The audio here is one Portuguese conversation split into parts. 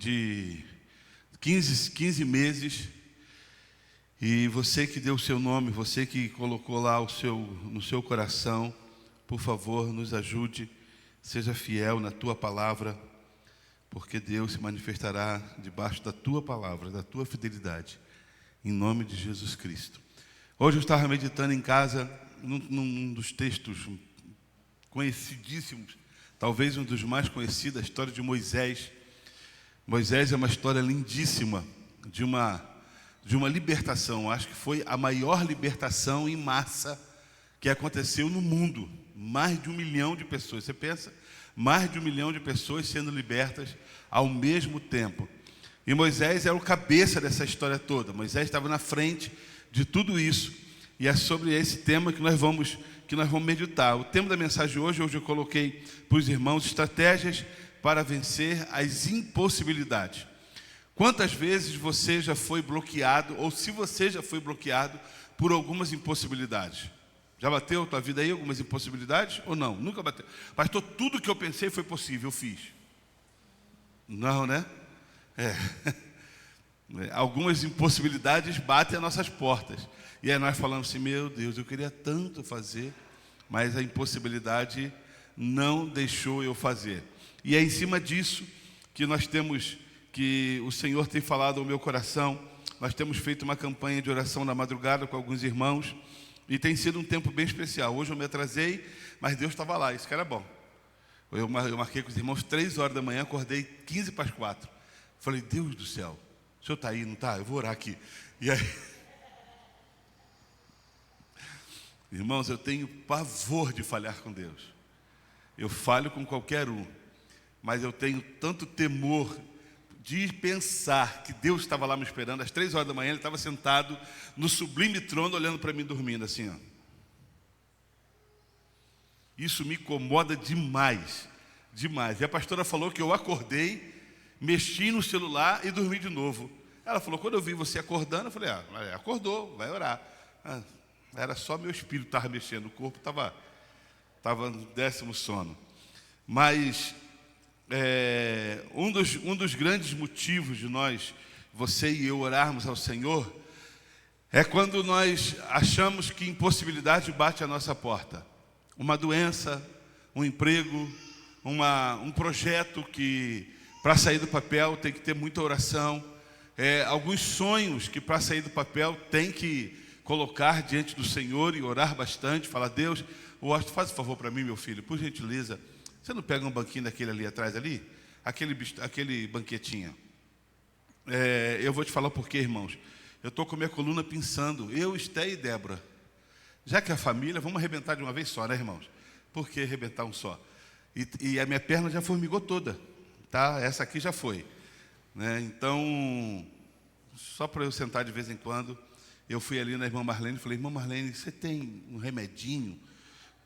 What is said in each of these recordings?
de 15 meses, e você que deu o seu nome, você que colocou lá no seu coração, por favor, nos ajude, seja fiel na tua palavra, porque Deus se manifestará debaixo da tua palavra, da tua fidelidade, em nome de Jesus Cristo. Hoje eu estava meditando em casa, num dos textos conhecidíssimos, talvez um dos mais conhecidos, a história de Moisés. Moisés é uma história lindíssima de uma libertação. Acho que foi a maior libertação em massa que aconteceu no mundo. Mais de 1 milhão de pessoas. Você pensa? Mais de 1 milhão de pessoas sendo libertas ao mesmo tempo. E Moisés era o cabeça dessa história toda. Moisés estava na frente de tudo isso. E é sobre esse tema que nós vamos meditar. O tema da mensagem de hoje eu coloquei para os irmãos: estratégias para vencer as impossibilidades. Quantas vezes você já foi bloqueado, ou se você já foi bloqueado por algumas impossibilidades? Já bateu a tua vida aí algumas impossibilidades ou não? Nunca bateu. Pastor, tudo que eu pensei foi possível, eu fiz. Não, né? Algumas impossibilidades batem às nossas portas. E aí nós falamos assim: meu Deus, eu queria tanto fazer, mas a impossibilidade não deixou eu fazer. E é em cima disso que que o Senhor tem falado ao meu coração. Nós temos feito uma campanha de oração na madrugada com alguns irmãos, e tem sido um tempo bem especial. Hoje eu me atrasei, mas Deus estava lá, isso que era bom. Eu marquei com os irmãos 3 horas da manhã, acordei 15 para as 4. Falei: Deus do céu, o senhor está aí, não está? Eu vou orar aqui. E aí, irmãos, eu tenho pavor de falhar com Deus. Eu falho com qualquer um, mas eu tenho tanto temor de pensar que Deus estava lá me esperando. Às 3 horas da manhã ele estava sentado no sublime trono, olhando para mim dormindo assim, ó. Isso me incomoda demais, demais. E a pastora falou que eu acordei, mexi no celular e dormi de novo. Ela falou: quando eu vi você acordando, eu falei: acordou, vai orar. Era só meu espírito que estava mexendo, o corpo estava no 10º sono. Mas um dos grandes motivos de nós, você e eu, orarmos ao Senhor, é quando nós achamos que impossibilidade bate à nossa porta. Uma doença, um emprego, um projeto que para sair do papel tem que ter muita oração. Alguns sonhos que para sair do papel tem que colocar diante do Senhor e orar bastante, falar: Deus, faz um favor para mim, meu filho, por gentileza, você não pega um banquinho daquele ali atrás ali? Aquele banquetinho. Eu vou te falar por quê, irmãos. Eu estou com minha coluna pinçando, eu, Esté e Débora. Já que é a família, vamos arrebentar de uma vez só, né, irmãos? Por que arrebentar um só? E a minha perna já formigou toda, tá? Essa aqui já foi, né? Então, só para eu sentar de vez em quando, eu fui ali na irmã Marlene e falei: irmã Marlene, você tem um remedinho,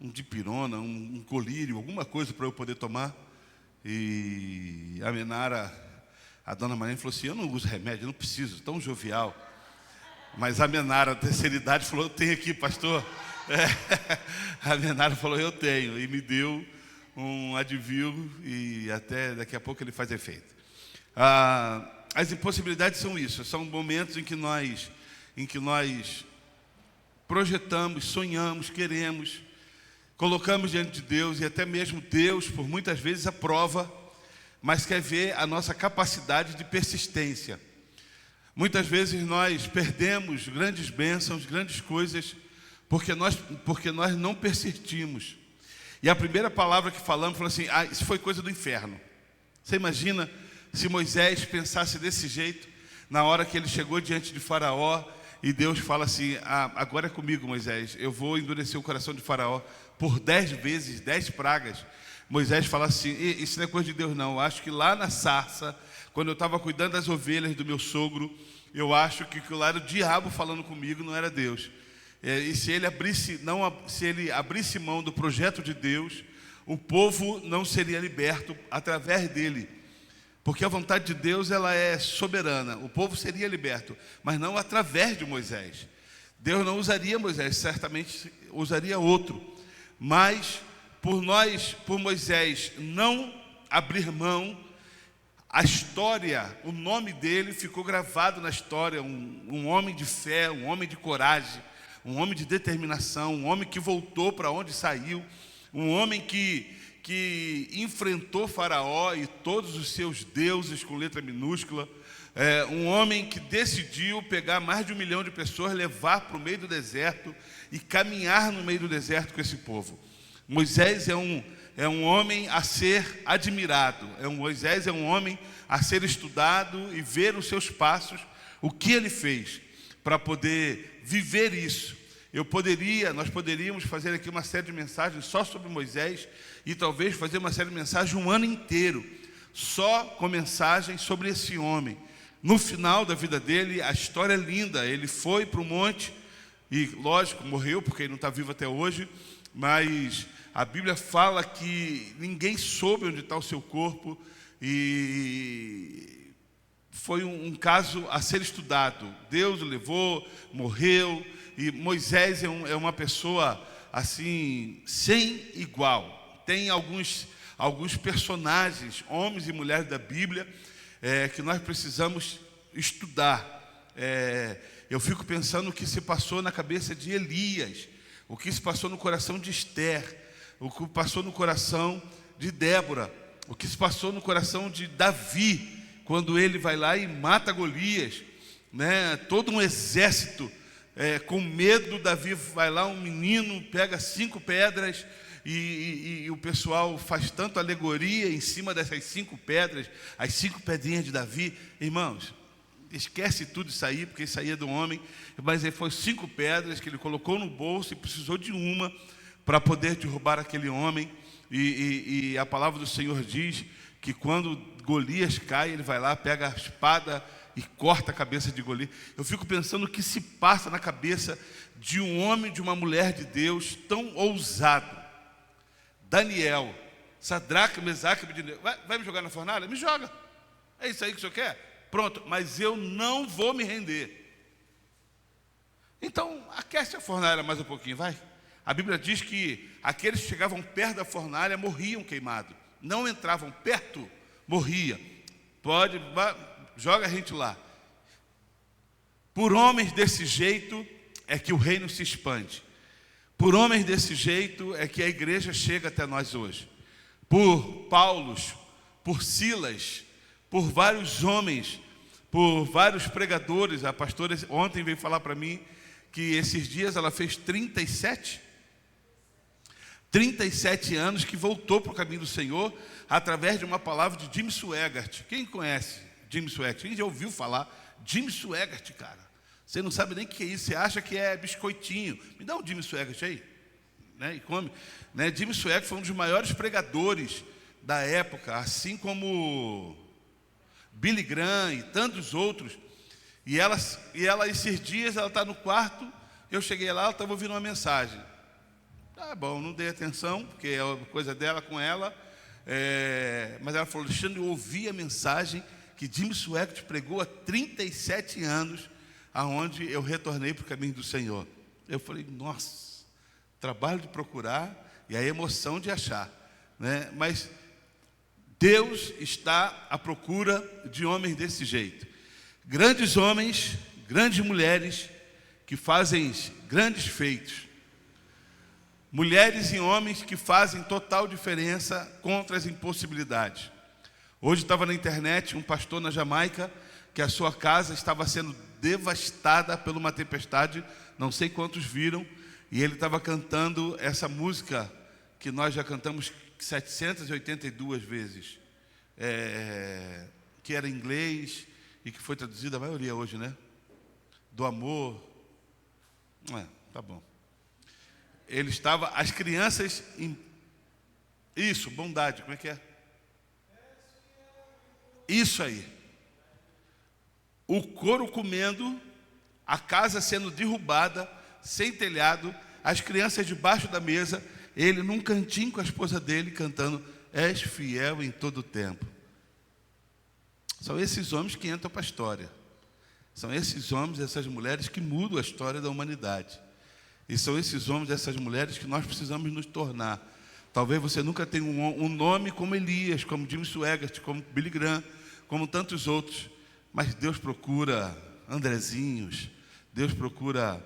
um dipirona, um colírio, alguma coisa para eu poder tomar? E a Menara, a dona Marlene, falou assim: eu não uso remédio, eu não preciso, tão jovial. Mas a Menara, a terceira idade, falou: eu tenho aqui, pastor. A Menara falou: eu tenho, e me deu um Advil, e até daqui a pouco ele faz efeito. As impossibilidades são isso, são momentos em que nós projetamos, sonhamos, queremos, colocamos diante de Deus, e até mesmo Deus, por muitas vezes, aprova, mas quer ver a nossa capacidade de persistência. Muitas vezes nós perdemos grandes bênçãos, grandes coisas, porque nós não persistimos. E a primeira palavra que falamos, falou assim: isso foi coisa do inferno. Você imagina se Moisés pensasse desse jeito, na hora que ele chegou diante de Faraó, e Deus fala assim: agora é comigo, Moisés, eu vou endurecer o coração de Faraó por 10 vezes, 10 pragas. Moisés fala assim: isso não é coisa de Deus não, eu acho que lá na sarça, quando eu estava cuidando das ovelhas do meu sogro, eu acho que lá era o diabo falando comigo, não era Deus. E se ele abrisse mão do projeto de Deus, o povo não seria liberto através dele. Porque a vontade de Deus, ela é soberana. O povo seria liberto, mas não através de Moisés. Deus não usaria Moisés, certamente usaria outro. Mas por Moisés não abrir mão, a história, o nome dele ficou gravado na história, um homem de fé, um homem de coragem, um homem de determinação, um homem que voltou para onde saiu, um homem que enfrentou Faraó e todos os seus deuses com letra minúscula, um homem que decidiu pegar mais de 1 milhão de pessoas, levar para o meio do deserto e caminhar no meio do deserto com esse povo. Moisés é um homem a ser admirado, Moisés é um homem a ser estudado e ver os seus passos, o que ele fez para poder viver isso. Nós poderíamos fazer aqui uma série de mensagens só sobre Moisés e talvez fazer uma série de mensagens um ano inteiro, só com mensagens sobre esse homem. No final da vida dele, a história é linda, ele foi para o monte e, lógico, morreu porque ele não está vivo até hoje, mas a Bíblia fala que ninguém soube onde está o seu corpo e foi um caso a ser estudado. Deus o levou, morreu, e Moisés é uma pessoa assim, sem igual. Tem alguns personagens, homens e mulheres da Bíblia, que nós precisamos estudar. Eu fico pensando o que se passou na cabeça de Elias, o que se passou no coração de Esther, o que passou no coração de Débora, o que se passou no coração de Davi, quando ele vai lá e mata Golias, né? Todo um exército, com medo, Davi vai lá, um menino, pega 5 pedras, e o pessoal faz tanto alegoria em cima dessas 5 pedras, as 5 pedrinhas de Davi. Irmãos, esquece tudo isso aí, porque isso aí é do homem, mas foi 5 pedras que ele colocou no bolso e precisou de uma para poder derrubar aquele homem, e a palavra do Senhor diz que quando Golias cai, ele vai lá, pega a espada e corta a cabeça de Golias. Eu fico pensando o que se passa na cabeça de um homem, de uma mulher de Deus tão ousado. Daniel, Sadraque, Mesaque e Abednego, vai me jogar na fornalha? Me joga, é isso aí que o senhor quer? Pronto, mas eu não vou me render. Então, aquece a fornalha mais um pouquinho, vai. A Bíblia diz que aqueles que chegavam perto da fornalha morriam queimados. Não entravam perto, morria. Joga a gente lá. Por homens desse jeito é que o reino se expande. Por homens desse jeito é que a igreja chega até nós hoje. Por Paulos, por Silas, por vários homens, por vários pregadores. A pastora ontem veio falar para mim que esses dias ela fez 37 anos que voltou para o caminho do Senhor através de uma palavra de Jim Swaggart. Quem conhece Jim Swaggart? Quem já ouviu falar? Jim Swaggart, cara. Você não sabe nem o que é isso, você acha que é biscoitinho. Me dá um Jim Swaggart aí, né? E come. Né? Jim Swaggart foi um dos maiores pregadores da época, assim como Billy Graham e tantos outros. E ela esses dias, ela está no quarto, eu cheguei lá, ela estava ouvindo uma mensagem. Tá bom, não dei atenção, porque é coisa dela com ela. Mas ela falou: Alexandre, eu ouvi a mensagem que Jim Swaggart pregou há 37 anos, aonde eu retornei para o caminho do Senhor. Eu falei: nossa, trabalho de procurar e a emoção de achar, né? Mas Deus está à procura de homens desse jeito. Grandes homens, grandes mulheres que fazem grandes feitos. Mulheres e homens que fazem total diferença contra as impossibilidades. Hoje estava na internet um pastor na Jamaica que a sua casa estava sendo devastada por uma tempestade, não sei quantos viram, e ele estava cantando essa música que nós já cantamos 782 vezes, que era em inglês e que foi traduzida a maioria hoje, né? Do amor. Tá bom. Ele estava, as crianças, isso, bondade, como é que é? Isso aí. O couro comendo, a casa sendo derrubada, sem telhado, as crianças debaixo da mesa, ele num cantinho com a esposa dele cantando: és fiel em todo o tempo. São esses homens que entram para a história. São esses homens, essas mulheres que mudam a história da humanidade. E são esses homens, essas mulheres que nós precisamos nos tornar. Talvez você nunca tenha um nome como Elias, como Jim Swaggart, como Billy Graham, como tantos outros, mas Deus procura Andrezinhos, Deus procura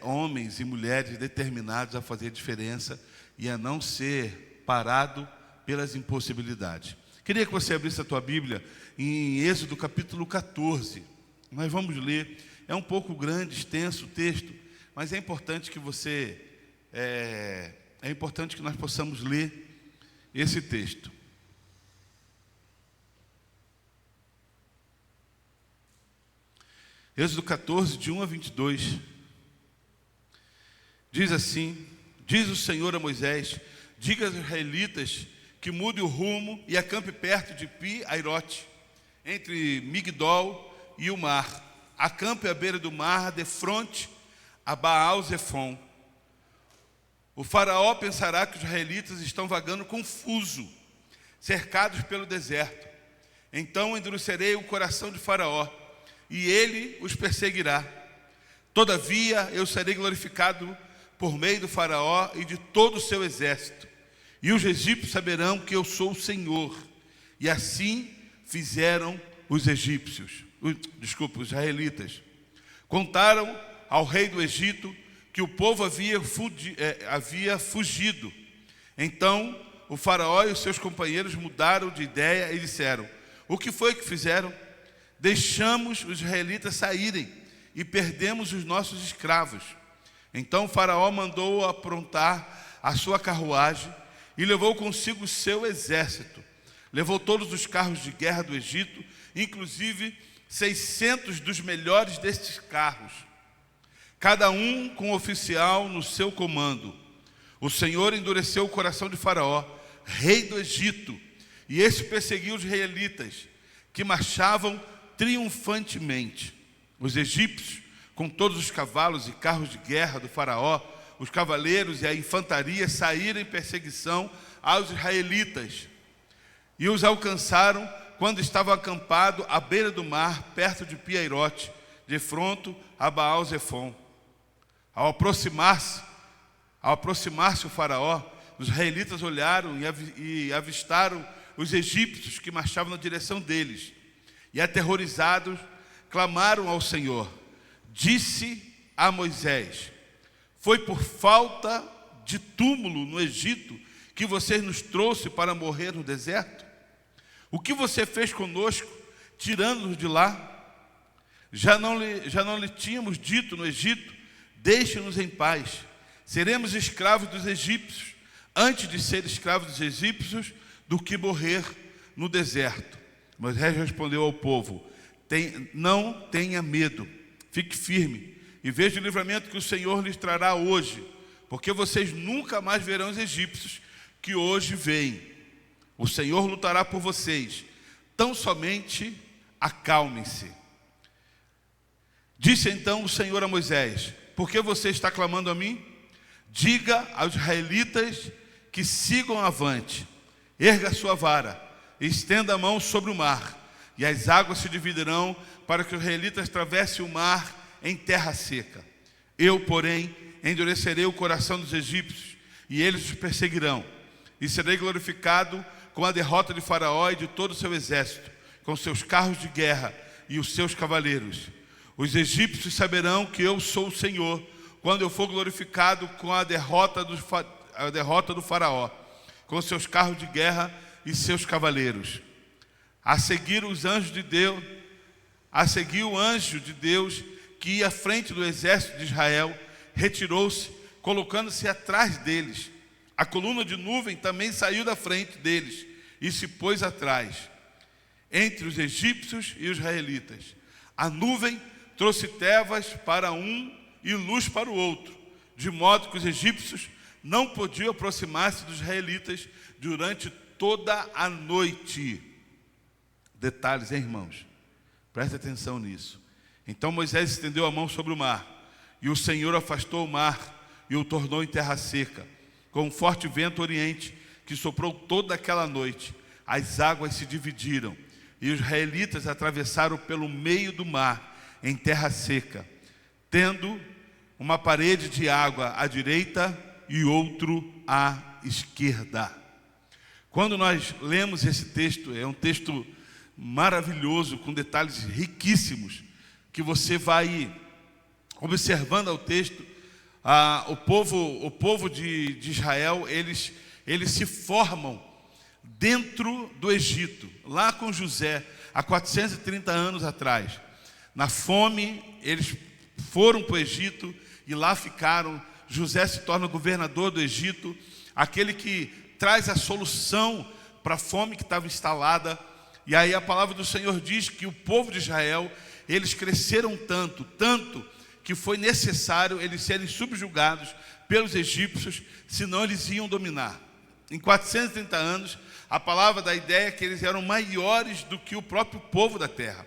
homens e mulheres determinados a fazer diferença e a não ser parado pelas impossibilidades. Queria que você abrisse a tua Bíblia em Êxodo capítulo 14. Nós vamos ler, é um pouco grande, extenso o texto, mas é importante que é importante que nós possamos ler esse texto. Êxodo 14, de 1 a 22. Diz assim: diz o Senhor a Moisés: diga aos israelitas que mude o rumo e acampe perto de Pi-Airote, entre Migdol e o mar. Acampe à beira do mar, defronte a Baal-Zefon. O faraó pensará que os israelitas estão vagando confuso, cercados pelo deserto. Então endurecerei o coração de faraó, e ele os perseguirá. Todavia eu serei glorificado por meio do faraó e de todo o seu exército. E os egípcios saberão que eu sou o Senhor. E assim fizeram os israelitas. Contaram ao rei do Egito que o povo havia fugido. Então o faraó e os seus companheiros mudaram de ideia e disseram: o que foi que fizeram? Deixamos os israelitas saírem e perdemos os nossos escravos. Então o faraó mandou aprontar a sua carruagem e levou consigo o seu exército. Levou todos os carros de guerra do Egito, inclusive 600 dos melhores destes carros, cada um com um oficial no seu comando. O Senhor endureceu o coração de Faraó, rei do Egito, e este perseguiu os israelitas, que marchavam triunfantemente. Os egípcios, com todos os cavalos e carros de guerra do faraó, os cavaleiros e a infantaria saíram em perseguição aos israelitas e os alcançaram quando estavam acampados à beira do mar, perto de Pi-Airote, de fronte a Baal-Zefon. Ao aproximar-se o faraó, os israelitas olharam e avistaram os egípcios que marchavam na direção deles. E aterrorizados, clamaram ao Senhor. Disse a Moisés: foi por falta de túmulo no Egito que você nos trouxe para morrer no deserto? O que você fez conosco, tirando-nos de lá? Já não lhe tínhamos dito no Egito: deixe-nos em paz, seremos escravos dos egípcios, antes de ser escravos dos egípcios, do que morrer no deserto. Moisés respondeu ao povo: não tenha medo, fique firme e veja o livramento que o Senhor lhes trará hoje, porque vocês nunca mais verão os egípcios que hoje veem. O Senhor lutará por vocês, tão somente acalmem-se. Disse então o Senhor a Moisés: por que você está clamando a mim? Diga aos israelitas que sigam avante. Erga a sua vara, estenda a mão sobre o mar, e as águas se dividirão para que os israelitas atravessem o mar em terra seca. Eu, porém, endurecerei o coração dos egípcios, e eles os perseguirão. E serei glorificado com a derrota de Faraó e de todo o seu exército, com seus carros de guerra e os seus cavaleiros. Os egípcios saberão que eu sou o Senhor, quando eu for glorificado com a derrota do Faraó, com seus carros de guerra e seus cavaleiros. A seguir o anjo de Deus que ia à frente do exército de Israel, retirou-se, colocando-se atrás deles. A coluna de nuvem também saiu da frente deles e se pôs atrás, entre os egípcios e os israelitas. A nuvem trouxe trevas para um e luz para o outro, de modo que os egípcios não podiam aproximar-se dos israelitas durante toda a noite. Detalhes, hein, irmãos? Preste atenção nisso. Então Moisés estendeu a mão sobre o mar, e o Senhor afastou o mar e o tornou em terra seca, com um forte vento oriente que soprou toda aquela noite. As águas se dividiram, e os israelitas atravessaram pelo meio do mar em terra seca, tendo uma parede de água à direita e outro à esquerda. Quando nós lemos esse texto, é um texto maravilhoso, com detalhes riquíssimos, que você vai observando ao texto. O povo de Israel, eles se formam dentro do Egito, lá com José, há 430 anos atrás. Na fome, eles foram para o Egito e lá ficaram. José se torna governador do Egito, aquele que traz a solução para a fome que estava instalada. E aí a palavra do Senhor diz que o povo de Israel, eles cresceram tanto que foi necessário eles serem subjugados pelos egípcios, senão eles iam dominar. Em 430 anos, a palavra dá a ideia que eles eram maiores do que o próprio povo da terra.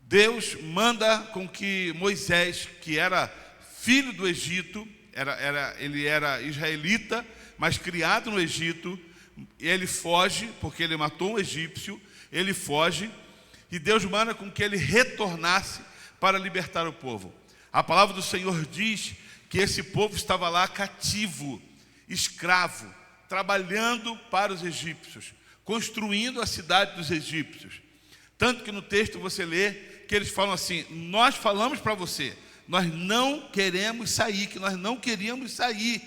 Deus manda com que Moisés, que era filho do Egito, ele era israelita, mas criado no Egito, ele foge, porque ele matou um egípcio, ele foge, e Deus manda com que ele retornasse para libertar o povo. A palavra do Senhor diz que esse povo estava lá cativo, escravo, trabalhando para os egípcios, construindo a cidade dos egípcios. Tanto que no texto você lê que eles falam assim: nós falamos para você, nós não queremos sair, que nós não queríamos sair.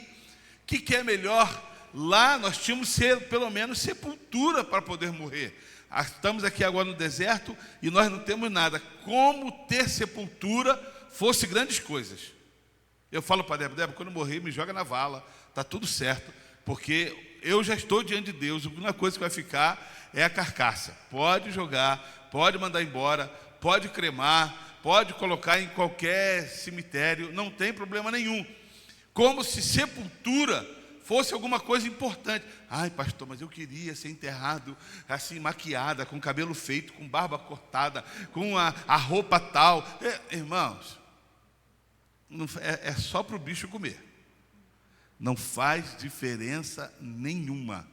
O que é melhor? Lá nós tínhamos pelo menos sepultura para poder morrer. Estamos aqui agora no deserto e nós não temos nada. Como ter sepultura fosse grandes coisas. Eu falo para Débora, quando eu morrer me joga na vala, está tudo certo, porque eu já estou diante de Deus. A única coisa que vai ficar é a carcaça. Pode jogar, pode mandar embora, pode cremar, pode colocar em qualquer cemitério, não tem problema nenhum. Como se sepultura fosse alguma coisa importante. Ai, pastor, mas eu queria ser enterrado assim, maquiada, com cabelo feito, com barba cortada, com a roupa tal. Irmãos, é só para o bicho comer. Não faz diferença nenhuma.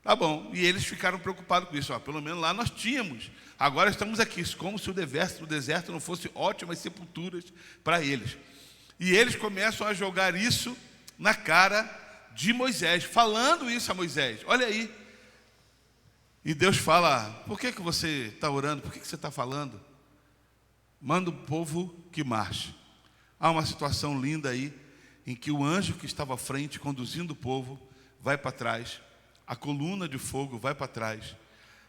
Tá bom, e eles ficaram preocupados com isso. Pelo menos lá nós tínhamos. Agora estamos aqui, como se o deserto não fosse ótimas sepulturas para eles. E eles começam a jogar isso na cara de Moisés, falando isso a Moisés. Olha aí. E Deus fala: por que você está orando? Por que você está falando? Manda o povo que marche. Há uma situação linda aí, em que o anjo que estava à frente, conduzindo o povo, vai para trás. A coluna de fogo vai para trás.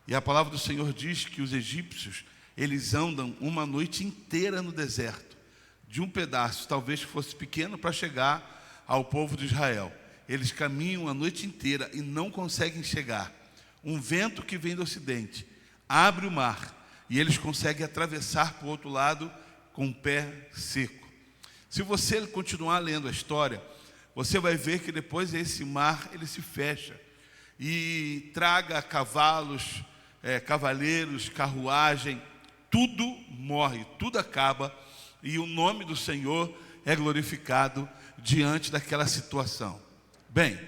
E a palavra do Senhor diz que os egípcios, eles andam uma noite inteira no deserto, de um pedaço, talvez que fosse pequeno, para chegar ao povo de Israel. Eles caminham a noite inteira e não conseguem chegar. Um vento que vem do ocidente abre o mar e eles conseguem atravessar para o outro lado com o pé seco. Se você continuar lendo a história, você vai ver que depois esse mar ele se fecha e traga cavalos, cavaleiros, carruagem, tudo morre, tudo acaba, e o nome do Senhor é glorificado diante daquela situação. Bem,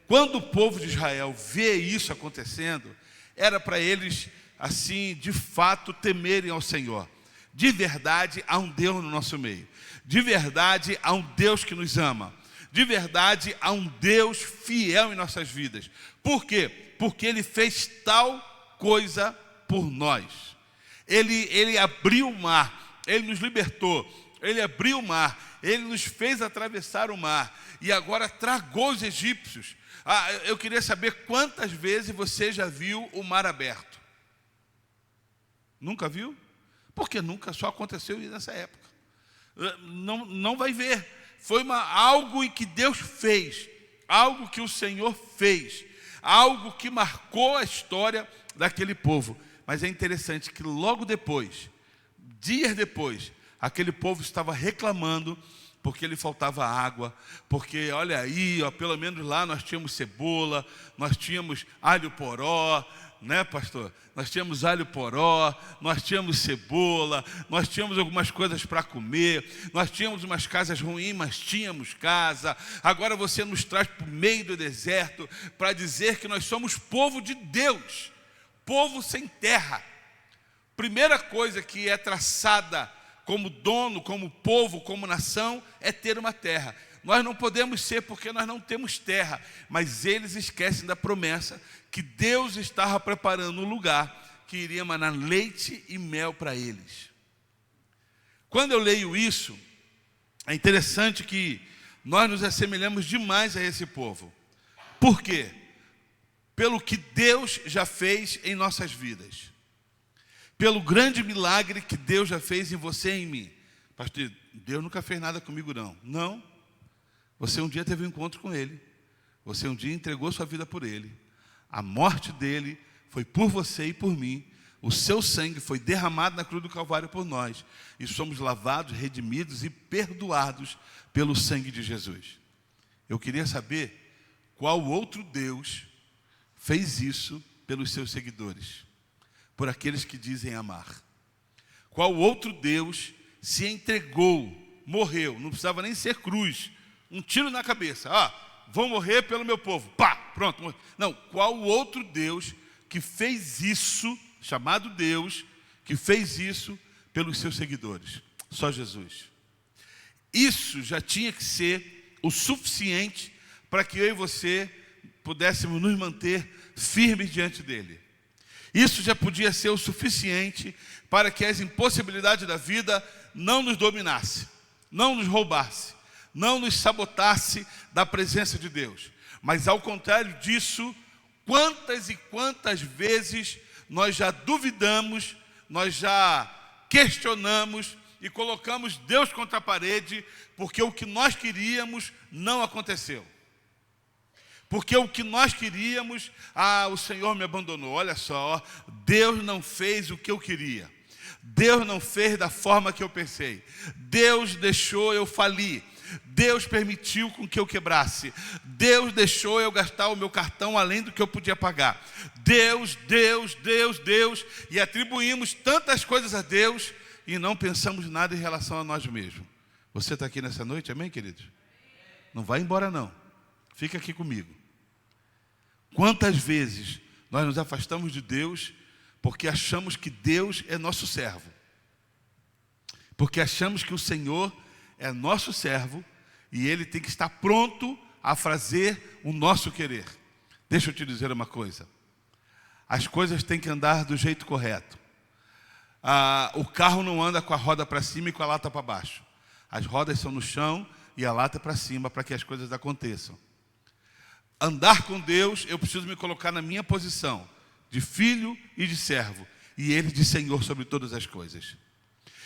quando o povo de Israel vê isso acontecendo, era para eles, assim, de fato, temerem ao Senhor. De verdade, há um Deus no nosso meio. De verdade, há um Deus que nos ama. De verdade, há um Deus fiel em nossas vidas. Por quê? Porque Ele fez tal coisa por nós. Ele abriu o mar, Ele nos libertou, Ele abriu o mar, Ele nos fez atravessar o mar e agora tragou os egípcios. Eu queria saber quantas vezes você já viu o mar aberto. Nunca viu? Porque nunca, só aconteceu nessa época. Não vai ver. Foi algo em que Deus fez, algo que o Senhor fez, algo que marcou a história daquele povo. Mas é interessante que logo depois, dias depois, aquele povo estava reclamando porque lhe faltava água, porque olha aí, pelo menos lá nós tínhamos cebola, nós tínhamos alho poró, né, pastor? Nós tínhamos alho poró, nós tínhamos cebola, nós tínhamos algumas coisas para comer, nós tínhamos umas casas ruins, mas tínhamos casa. Agora você nos traz para o meio do deserto para dizer que nós somos povo de Deus, povo sem terra. Primeira coisa que é traçada como dono, como povo, como nação, é ter uma terra. Nós não podemos ser porque nós não temos terra, mas eles esquecem da promessa que Deus estava preparando um lugar que iria manar leite e mel para eles. Quando eu leio isso, é interessante que nós nos assemelhamos demais a esse povo. Por quê? Pelo que Deus já fez em nossas vidas. Pelo grande milagre que Deus já fez em você e em mim. Pastor, Deus nunca fez nada comigo, não. Não. Você um dia teve um encontro com Ele. Você um dia entregou sua vida por Ele. A morte dele foi por você e por mim. O seu sangue foi derramado na cruz do Calvário por nós. E somos lavados, redimidos e perdoados pelo sangue de Jesus. Eu queria saber qual outro Deus fez isso pelos seus seguidores, por aqueles que dizem amar. Qual outro Deus se entregou, morreu, não precisava nem ser cruz, um tiro na cabeça, vou morrer pelo meu povo, pá, pronto, morri. Não, qual outro Deus que fez isso, chamado Deus, que fez isso pelos seus seguidores? Só Jesus. Isso já tinha que ser o suficiente para que eu e você pudéssemos nos manter firmes diante dele. Isso já podia ser o suficiente para que as impossibilidades da vida não nos dominassem, não nos roubassem, não nos sabotasse da presença de Deus. Mas ao contrário disso, quantas e quantas vezes nós já duvidamos, nós já questionamos e colocamos Deus contra a parede, porque o que nós queríamos não aconteceu. Porque o que nós queríamos, o Senhor me abandonou. Olha só, Deus não fez o que eu queria. Deus não fez da forma que eu pensei. Deus deixou eu falir. Deus permitiu com que eu quebrasse. Deus deixou eu gastar o meu cartão além do que eu podia pagar. Deus. E atribuímos tantas coisas a Deus e não pensamos nada em relação a nós mesmos. Você está aqui nessa noite, amém, queridos? Não vai embora não. Fica aqui comigo. Quantas vezes nós nos afastamos de Deus porque achamos que Deus é nosso servo. Porque achamos que o Senhor é nosso servo e Ele tem que estar pronto a fazer o nosso querer. Deixa eu te dizer uma coisa. As coisas têm que andar do jeito correto. O carro não anda com a roda para cima e com a lata para baixo. As rodas são no chão e a lata para cima para que as coisas aconteçam. Andar com Deus, eu preciso me colocar na minha posição de filho e de servo, e Ele de Senhor sobre todas as coisas.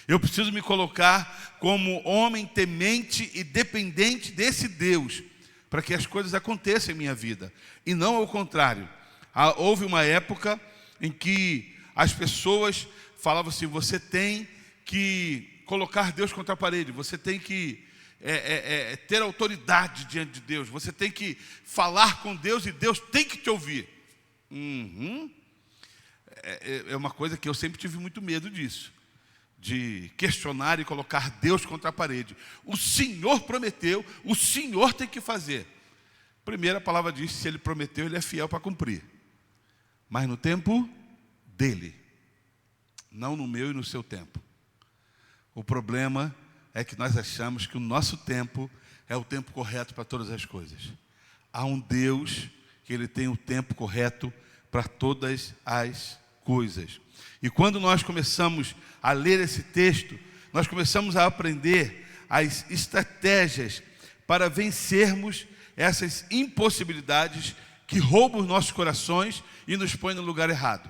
Eu preciso me colocar como homem temente e dependente desse Deus, para que as coisas aconteçam em minha vida, e não ao contrário. Houve uma época em que as pessoas falavam assim: você tem que colocar Deus contra a parede, você tem que ter autoridade diante de Deus, você tem que falar com Deus e Deus tem que te ouvir. É uma coisa que eu sempre tive muito medo disso, de questionar e colocar Deus contra a parede. O Senhor prometeu, o Senhor tem que fazer. Primeiro a palavra diz: se Ele prometeu, Ele é fiel para cumprir, mas no tempo dEle, não no meu e no seu tempo. O problema é que nós achamos que o nosso tempo é o tempo correto para todas as coisas. Há um Deus que Ele tem o tempo correto para todas as coisas. E quando nós começamos a ler esse texto, nós começamos a aprender as estratégias para vencermos essas impossibilidades que roubam os nossos corações e nos põem no lugar errado.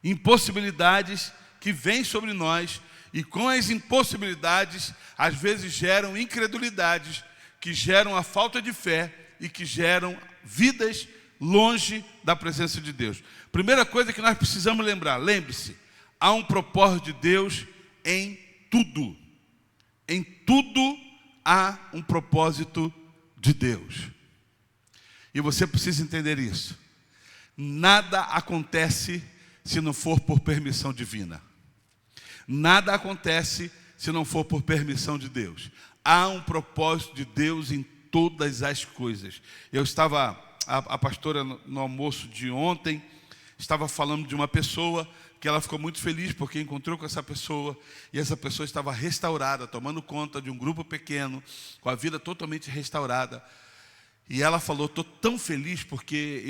Impossibilidades que vêm sobre nós, e com as impossibilidades, às vezes geram incredulidades, que geram a falta de fé e que geram vidas longe da presença de Deus. Primeira coisa que nós precisamos lembrar, lembre-se, há um propósito de Deus em tudo. Em tudo há um propósito de Deus. E você precisa entender isso. Nada acontece se não for por permissão divina. Nada acontece se não for por permissão de Deus. Há um propósito de Deus em todas as coisas. Eu estava, a pastora no almoço de ontem, estava falando de uma pessoa que ela ficou muito feliz porque encontrou com essa pessoa, e essa pessoa estava restaurada, tomando conta de um grupo pequeno, com a vida totalmente restaurada. E ela falou: estou tão feliz porque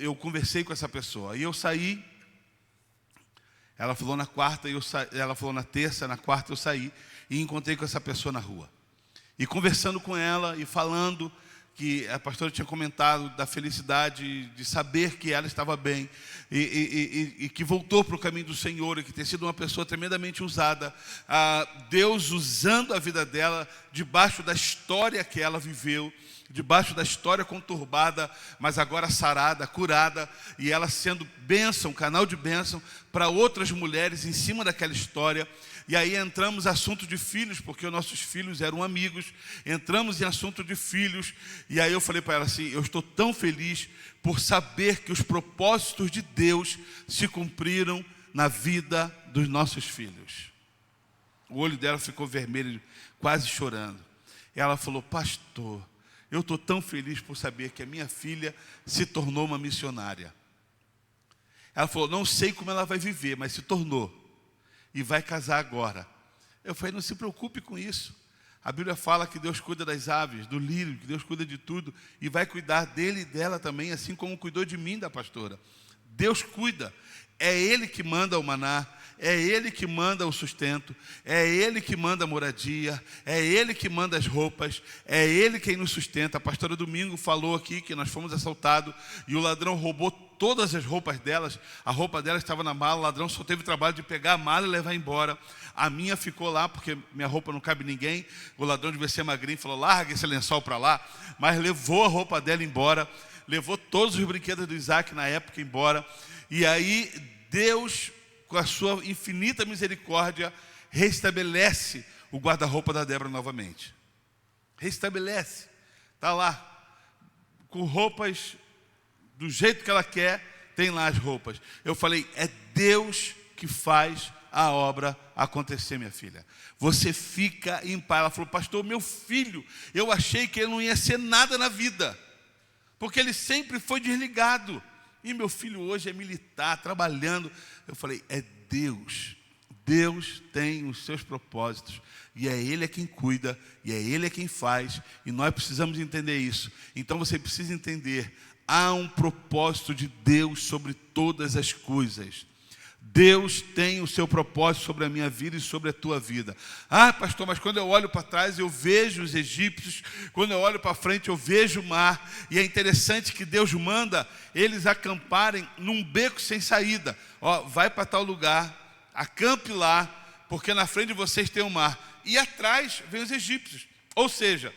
eu conversei com essa pessoa. E eu saí Ela falou na quarta, ela falou na terça, na quarta eu saí e encontrei com essa pessoa na rua. E conversando com ela e falando que a pastora tinha comentado da felicidade de saber que ela estava bem e que voltou para o caminho do Senhor e que tem sido uma pessoa tremendamente usada, Deus usando a vida dela debaixo da história que ela viveu, debaixo da história conturbada, mas agora sarada, curada, e ela sendo bênção, canal de bênção para outras mulheres em cima daquela história. E aí entramos em assunto de filhos, porque os nossos filhos eram amigos, entramos em assunto de filhos, e aí eu falei para ela assim, eu estou tão feliz por saber que os propósitos de Deus se cumpriram na vida dos nossos filhos. O olho dela ficou vermelho, quase chorando. E ela falou, pastor, eu estou tão feliz por saber que a minha filha se tornou uma missionária. Ela falou, não sei como ela vai viver, mas se tornou. E vai casar agora. Eu falei, não se preocupe com isso. A Bíblia fala que Deus cuida das aves, do lírio, que Deus cuida de tudo. E vai cuidar dele e dela também, assim como cuidou de mim, da pastora. Deus cuida. É Ele que manda o maná, é Ele que manda o sustento, é Ele que manda a moradia, é Ele que manda as roupas, é Ele quem nos sustenta. A pastora Domingo falou aqui que nós fomos assaltados e o ladrão roubou todas as roupas delas. A roupa dela estava na mala, o ladrão só teve o trabalho de pegar a mala e levar embora. A minha ficou lá, porque minha roupa não cabe ninguém. O ladrão devia ser magrinho, falou, larga esse lençol para lá. Mas levou a roupa dela embora, levou todos os brinquedos do Isaac na época embora. E aí Deus, com a sua infinita misericórdia, restabelece o guarda-roupa da Débora novamente. Restabelece. Está lá, com roupas do jeito que ela quer, tem lá as roupas. Eu falei, é Deus que faz a obra acontecer, minha filha. Você fica em paz. Ela falou, pastor, meu filho, eu achei que ele não ia ser nada na vida, porque ele sempre foi desligado. E meu filho hoje é militar, trabalhando. Eu falei, é Deus. Deus tem os seus propósitos. E é Ele quem cuida, e é Ele quem faz. E nós precisamos entender isso. Então você precisa entender, há um propósito de Deus sobre todas as coisas. Deus tem o seu propósito sobre a minha vida e sobre a tua vida. Ah, pastor, mas quando eu olho para trás eu vejo os egípcios, quando eu olho para frente eu vejo o mar. E é interessante que Deus manda eles acamparem num beco sem saída. Ó, vai para tal lugar, acampe lá, porque na frente de vocês tem o mar. E atrás vem os egípcios. Ou seja,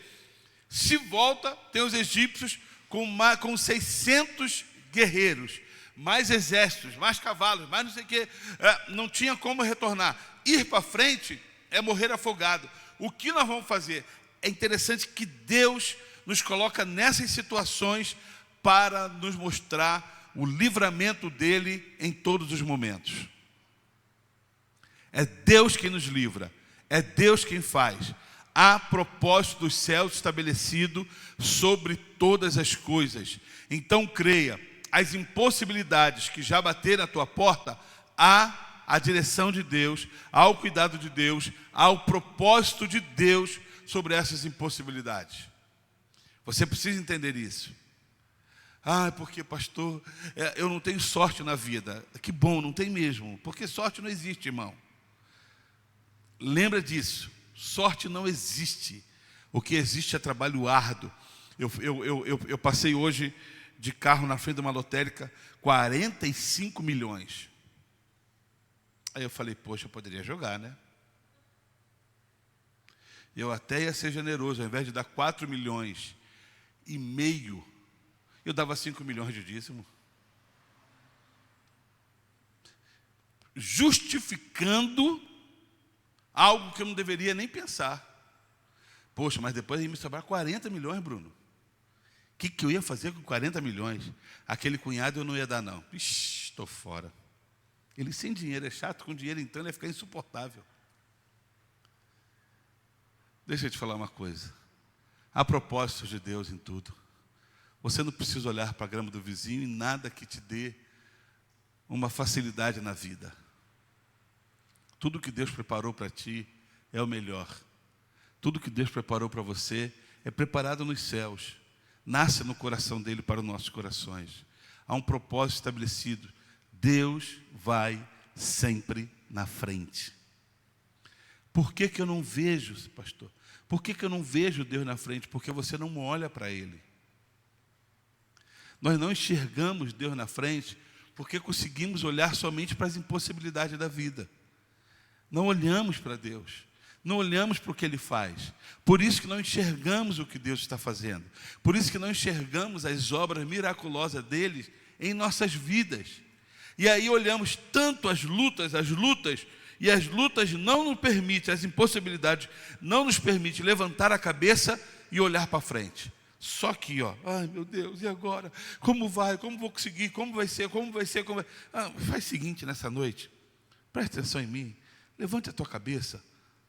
se volta, tem os egípcios com 600 guerreiros, mais exércitos, mais cavalos, mais não sei o que, não tinha como retornar. Ir para frente é morrer afogado. O que nós vamos fazer? É interessante que Deus nos coloca nessas situações para nos mostrar o livramento dele em todos os momentos. É Deus quem nos livra, é Deus quem faz. Há propósito dos céus estabelecido sobre todas as coisas. Então creia, as impossibilidades que já bateram à tua porta, há a direção de Deus, há o cuidado de Deus, há o propósito de Deus sobre essas impossibilidades. Você precisa entender isso. Ah, porque pastor, eu não tenho sorte na vida. Que bom, não tem mesmo, porque sorte não existe, irmão. Lembra disso, sorte não existe. O que existe é trabalho árduo. Eu passei hoje de carro na frente de uma lotérica, 45 milhões. Aí eu falei, poxa, eu poderia jogar, né? Eu até ia ser generoso, ao invés de dar 4 milhões e meio, eu dava 5 milhões de dízimo. Justificando algo que eu não deveria nem pensar. Poxa, mas depois ia me sobrar 40 milhões, Bruno. O que eu ia fazer com 40 milhões? Aquele cunhado eu não ia dar, não. Ixi, estou fora. Ele sem dinheiro é chato, com dinheiro então ele ia ficar insuportável. Deixa eu te falar uma coisa. Há propósitos de Deus em tudo. Você não precisa olhar para a grama do vizinho e nada que te dê uma facilidade na vida. Tudo que Deus preparou para ti é o melhor. Tudo que Deus preparou para você é preparado nos céus. Nasce no coração dele para os nossos corações. Há um propósito estabelecido. Deus vai sempre na frente. Por que eu não vejo, pastor? Por que eu não vejo Deus na frente? Porque você não olha para Ele. Nós não enxergamos Deus na frente porque conseguimos olhar somente para as impossibilidades da vida. Não olhamos para Deus. Não olhamos para o que Ele faz. Por isso que não enxergamos o que Deus está fazendo. Por isso que não enxergamos as obras miraculosas dele em nossas vidas. E aí olhamos tanto as lutas, e as lutas não nos permitem, as impossibilidades não nos permitem levantar a cabeça e olhar para frente. Só que, ai meu Deus, e agora? Como vai? Como vou conseguir? Como vai ser? Faz o seguinte nessa noite, presta atenção em mim, levante a tua cabeça,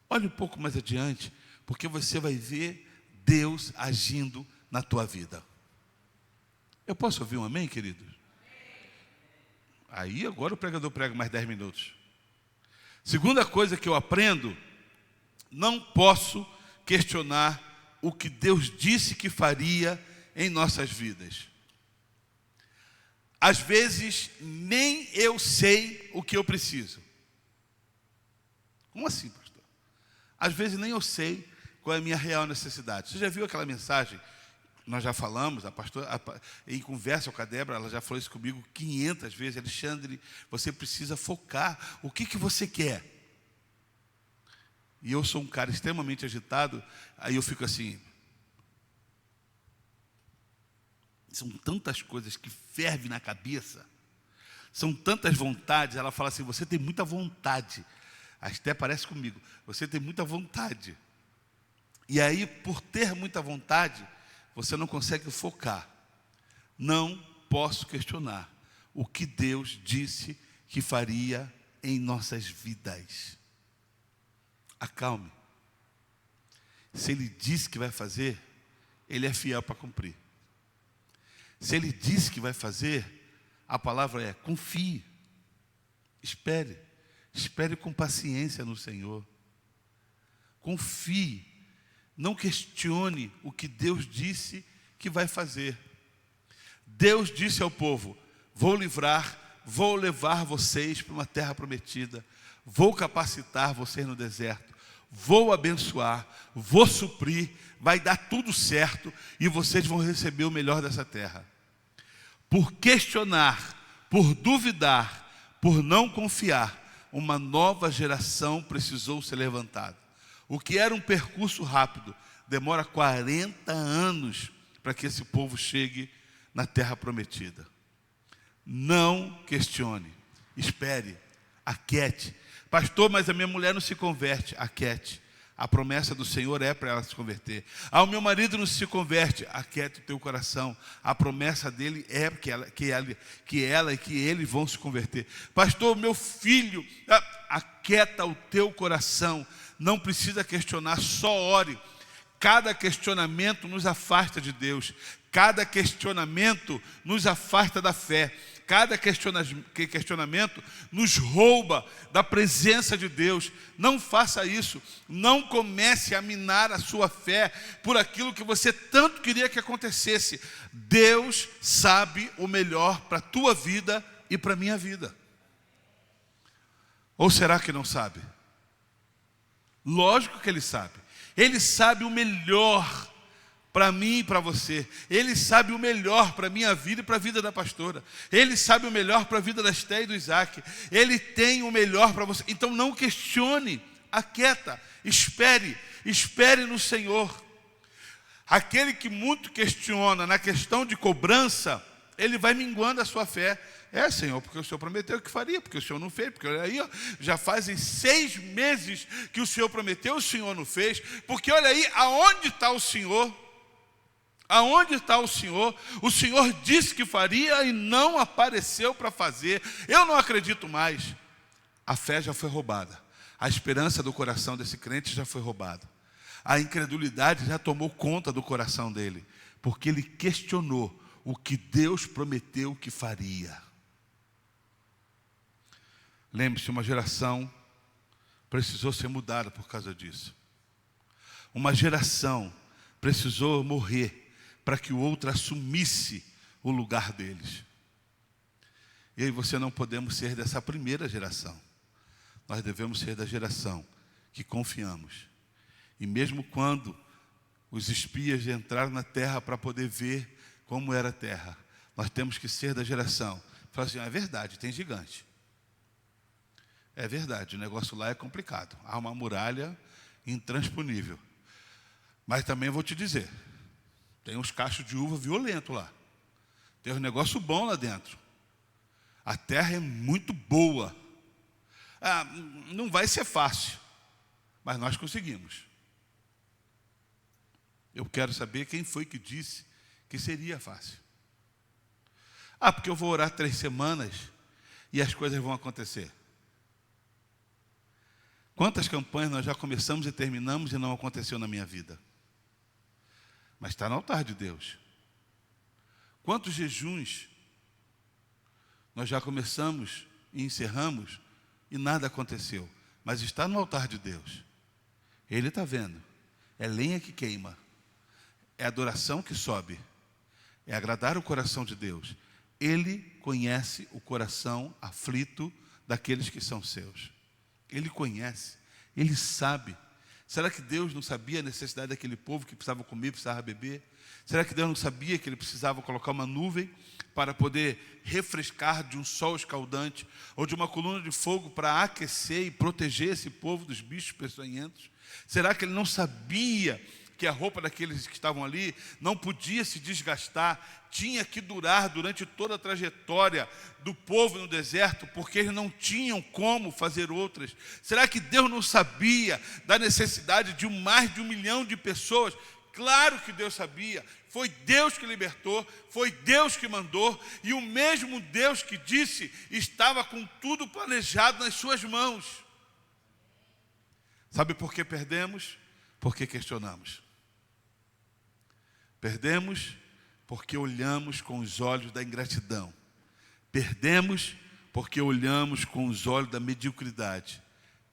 olhe um pouco mais adiante, porque você vai ver Deus agindo na tua vida. Eu posso ouvir um amém, queridos? Aí agora o pregador prega mais 10 minutos. Segunda coisa que eu aprendo, não posso questionar o que Deus disse que faria em nossas vidas. Às vezes, nem eu sei o que eu preciso. Como assim, pastor? Às vezes nem eu sei qual é a minha real necessidade. Você já viu aquela mensagem? Nós já falamos, a pastora, em conversa com a Débora, ela já falou isso comigo 500 vezes. Alexandre, você precisa focar. O que você quer? E eu sou um cara extremamente agitado, aí eu fico assim. São tantas coisas que fervem na cabeça. São tantas vontades. Ela fala assim, você tem muita vontade. Até parece comigo. Você tem muita vontade. E aí, por ter muita vontade, você não consegue focar. Não posso questionar o que Deus disse que faria em nossas vidas. Acalme. Se Ele disse que vai fazer, Ele é fiel para cumprir. Se Ele disse que vai fazer, a palavra é confie. Espere. Espere com paciência no Senhor. Confie. Não questione o que Deus disse que vai fazer. Deus disse ao povo, vou levar vocês para uma terra prometida. Vou capacitar vocês no deserto. Vou abençoar, vou suprir, vai dar tudo certo e vocês vão receber o melhor dessa terra. Por questionar, por duvidar, por não confiar, uma nova geração precisou ser levantada. O que era um percurso rápido, demora 40 anos para que esse povo chegue na terra prometida. Não questione, espere, aquiete. Pastor, mas a minha mulher não se converte. Aquiete. A promessa do Senhor é para ela se converter. O meu marido não se converte. Aquiete o teu coração. A promessa dele é que ela e que ele vão se converter. Pastor, meu filho, aquieta o teu coração. Não precisa questionar, só ore. Cada questionamento nos afasta de Deus. Cada questionamento nos afasta da fé. Cada questionamento nos rouba da presença de Deus. Não faça isso. Não comece a minar a sua fé por aquilo que você tanto queria que acontecesse. Deus sabe o melhor para a tua vida e para a minha vida. Ou será que não sabe? Lógico que Ele sabe. Ele sabe o melhor para mim e para você. Ele sabe o melhor para a minha vida e para a vida da pastora. Ele sabe o melhor para a vida da Esté e do Isaac. Ele tem o melhor para você. Então não questione, aquieta, espere no Senhor. Aquele que muito questiona na questão de cobrança, ele vai minguando a sua fé. Senhor, porque o Senhor prometeu que faria, porque o Senhor não fez, porque olha aí, já fazem 6 meses que o Senhor prometeu, o Senhor não fez, porque olha aí, aonde está o Senhor? Aonde está o Senhor? O Senhor disse que faria e não apareceu para fazer. Eu não acredito mais. A fé já foi roubada. A esperança do coração desse crente já foi roubada. A incredulidade já tomou conta do coração dele, porque ele questionou o que Deus prometeu que faria. Lembre-se, uma geração precisou ser mudada por causa disso. Uma geração precisou morrer para que o outro assumisse o lugar deles. Eu e você não podemos ser dessa primeira geração. nós devemos ser da geração que confiamos. E mesmo quando os espias entraram na terra para poder ver como era a terra, nós temos que ser da geração. Fala assim, é verdade, tem gigante. É verdade, o negócio lá é complicado. Há uma muralha intransponível. Mas também vou te dizer, tem uns cachos de uva violentos lá. Tem um negócio bom lá dentro. A terra é muito boa. Não vai ser fácil, mas nós conseguimos. Eu quero saber quem foi que disse que seria fácil. Porque eu vou orar 3 semanas e as coisas vão acontecer. Quantas campanhas nós já começamos e terminamos e não aconteceu na minha vida? Mas está no altar de Deus. Quantos jejuns nós já começamos e encerramos e nada aconteceu? Mas está no altar de Deus. Ele está vendo. É lenha que queima. É adoração que sobe. É agradar o coração de Deus. Ele conhece o coração aflito daqueles que são seus. Ele conhece. Ele sabe. Será que Deus não sabia a necessidade daquele povo que precisava comer, precisava beber? Será que Deus não sabia que ele precisava colocar uma nuvem para poder refrescar de um sol escaldante ou de uma coluna de fogo para aquecer e proteger esse povo dos bichos peçonhentos? Será que ele não sabia que a roupa daqueles que estavam ali não podia se desgastar, tinha que durar durante toda a trajetória do povo no deserto, porque eles não tinham como fazer outras? Será que Deus não sabia da necessidade de mais de 1 milhão de pessoas? Claro que Deus sabia. Foi Deus que libertou, foi Deus que mandou, e o mesmo Deus que disse estava com tudo planejado nas suas mãos. Sabe por que perdemos? Porque questionamos. Perdemos porque olhamos com os olhos da ingratidão. Perdemos porque olhamos com os olhos da mediocridade.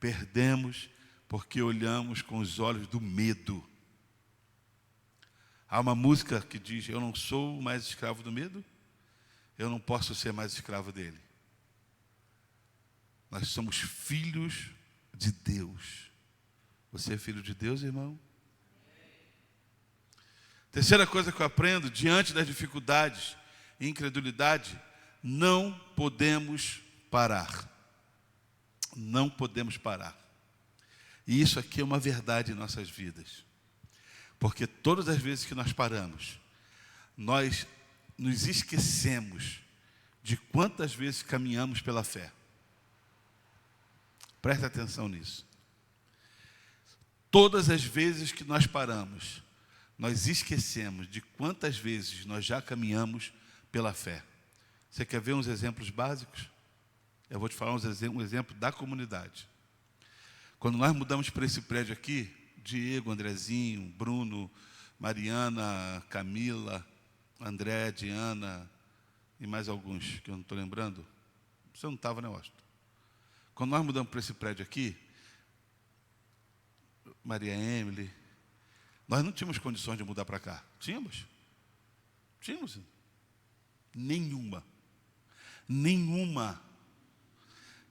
Perdemos porque olhamos com os olhos do medo. Há uma música que diz, eu não sou mais escravo do medo, eu não posso ser mais escravo dele. Nós somos filhos de Deus. Você é filho de Deus, irmão? Terceira coisa que eu aprendo, diante das dificuldades e incredulidade, não podemos parar. Não podemos parar. E isso aqui é uma verdade em nossas vidas. Porque todas as vezes que nós paramos, nós nos esquecemos de quantas vezes caminhamos pela fé. Presta atenção nisso. Todas as vezes que nós paramos, nós esquecemos de quantas vezes nós já caminhamos pela fé. Você quer ver uns exemplos básicos? Eu vou te falar um exemplo da comunidade. Quando nós mudamos para esse prédio aqui, Diego, Andrezinho, Bruno, Mariana, Camila, André, Diana e mais alguns que eu não estou lembrando. Você não estava, né, Washington? Quando nós mudamos para esse prédio aqui, Maria Emily, nós não tínhamos condições de mudar para cá. Tínhamos? Tínhamos. Nenhuma. Nenhuma.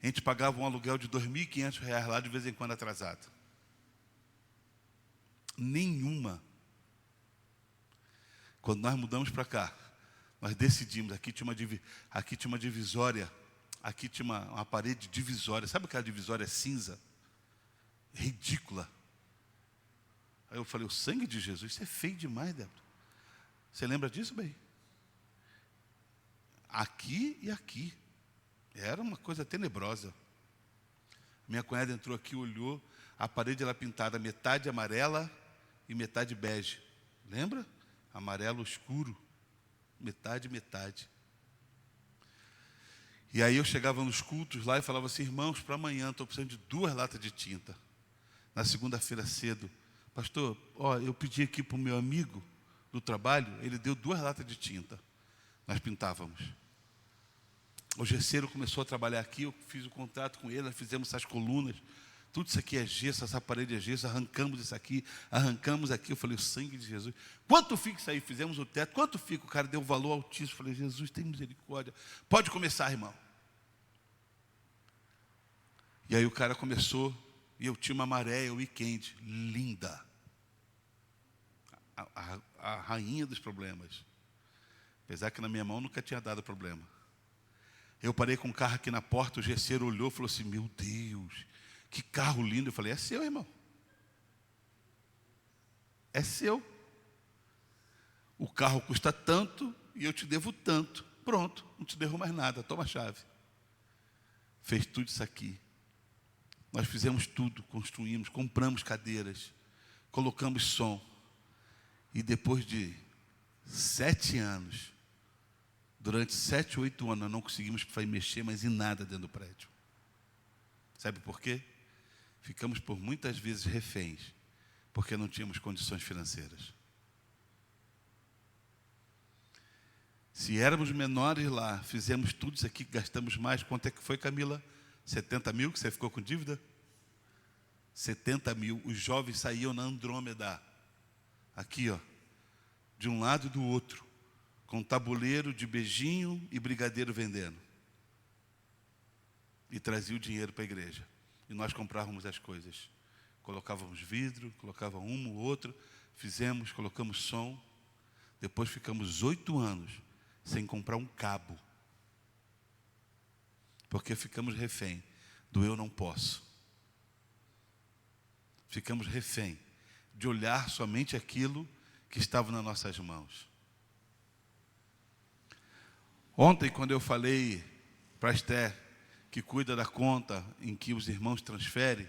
A gente pagava um aluguel de R$ 2.500 lá de vez em quando atrasado. Nenhuma. Quando nós mudamos para cá, nós decidimos, aqui tinha uma divisória, aqui tinha uma parede divisória. Sabe aquela divisória cinza? Ridícula. Aí eu falei, o sangue de Jesus, isso é feio demais, Débora. Você lembra disso, bem? Aqui e aqui. Era uma coisa tenebrosa. Minha cunhada entrou aqui, olhou, a parede era pintada metade amarela e metade bege. Lembra? Amarelo escuro. Metade. E aí eu chegava nos cultos lá e falava assim, irmãos, para amanhã estou precisando de 2 latas de tinta. Na segunda-feira cedo, pastor, eu pedi aqui para o meu amigo do trabalho, ele deu 2 latas de tinta. Nós pintávamos. O gesseiro começou a trabalhar aqui, eu fiz o contrato com ele, nós fizemos essas colunas. Tudo isso aqui é gesso, essa parede é gesso, arrancamos isso aqui, arrancamos aqui. Eu falei, o sangue de Jesus. Quanto fica isso aí? Fizemos o teto. Quanto fica? O cara deu um valor altíssimo. Eu falei, Jesus, tem misericórdia. Pode começar, irmão. E aí o cara começou, e eu tinha uma maré, weekend, linda. A rainha dos problemas. Apesar que na minha mão nunca tinha dado problema. Eu parei com o carro aqui na porta, o gesseiro olhou e falou assim, meu Deus, que carro lindo. Eu falei, é seu, irmão. É seu. O carro custa tanto e eu te devo tanto. Pronto, não te devo mais nada, toma a chave. Fez tudo isso aqui. Nós fizemos tudo, construímos, compramos cadeiras, colocamos som. E depois de 7 anos, durante 7, 8 anos, nós não conseguimos mexer mais em nada dentro do prédio. Sabe por quê? Ficamos por muitas vezes reféns, porque não tínhamos condições financeiras. Se éramos menores lá, fizemos tudo isso aqui, gastamos mais. Quanto é que foi, Camila? 70 mil que você ficou com dívida? 70 mil. Os jovens saíam na Andrômeda. Aqui, ó. De um lado e do outro. Com tabuleiro de beijinho e brigadeiro vendendo. E trazia o dinheiro para a igreja. E nós comprávamos as coisas. Colocávamos vidro, colocava um ou outro. Fizemos, colocamos som. Depois ficamos 8 anos sem comprar um cabo. Porque ficamos refém do eu não posso. Ficamos refém de olhar somente aquilo que estava nas nossas mãos. Ontem, quando eu falei para a Esther, que cuida da conta em que os irmãos transferem,